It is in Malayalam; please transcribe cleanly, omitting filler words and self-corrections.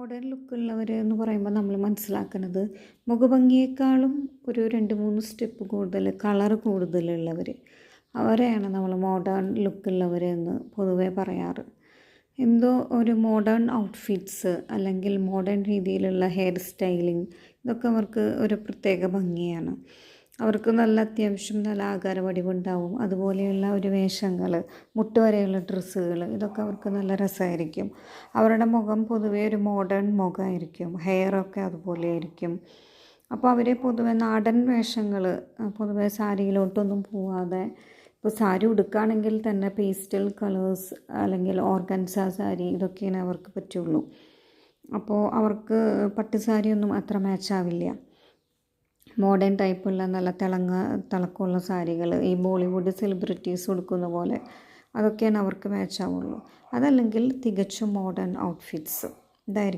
മോഡേൺ ലുക്കുള്ളവർ എന്ന് പറയുമ്പോൾ നമ്മൾ മനസ്സിലാക്കുന്നത് മുഖഭംഗിയേക്കാളും ഒരു 2-3 സ്റ്റെപ്പ് കൂടുതൽ കളർ കൂടുതലുള്ളവർ അവരെയാണ് നമ്മൾ മോഡേൺ ലുക്കുള്ളവർ എന്ന് പൊതുവെ പറയാറ്. എന്തോ ഒരു മോഡേൺ ഔട്ട്ഫിറ്റ്സ് അല്ലെങ്കിൽ മോഡേൺ രീതിയിലുള്ള ഹെയർ സ്റ്റൈലിംഗ് ഇതൊക്കെ അവർക്ക് ഒരു പ്രത്യേക ഭംഗിയാണ്. അവർക്ക് നല്ല അത്യാവശ്യം നല്ല ആകാരവടിവുണ്ടാവും. അതുപോലെയുള്ള ഒരു വേഷങ്ങൾ, മുട്ടുവരെയുള്ള ഡ്രസ്സുകൾ ഇതൊക്കെ അവർക്ക് നല്ല രസമായിരിക്കും. അവരുടെ മുഖം പൊതുവേ ഒരു മോഡേൺ മുഖമായിരിക്കും. ഹെയറൊക്കെ അതുപോലെ ആയിരിക്കും. അപ്പോൾ അവർ പൊതുവെ നാടൻ വേഷങ്ങൾ പൊതുവെ സാരിയിലോട്ടൊന്നും പോവാതെ, ഇപ്പോൾ സാരി ഉടുക്കുകയാണെങ്കിൽ തന്നെ പേസ്റ്റൽ കളേഴ്സ് അല്ലെങ്കിൽ ഓർഗൻസ സാരി ഇതൊക്കെയാണ് അവർക്ക് പറ്റുള്ളൂ. അപ്പോൾ അവർക്ക് പട്ടുസാരിയൊന്നും അത്ര മാച്ചാവില്ല. മോഡേൺ ടൈപ്പുള്ള നല്ല തിളക്കമുള്ള സാരികൾ ഈ ബോളിവുഡ് സെലിബ്രിറ്റീസ് ഉടുക്കുന്ന പോലെ അതൊക്കെയാണ് അവർക്ക് മാച്ചാവുള്ളൂ. അതല്ലെങ്കിൽ തികച്ചും മോഡേൺ ഔട്ട്ഫിറ്റ്സ് ഇതായിരിക്കും.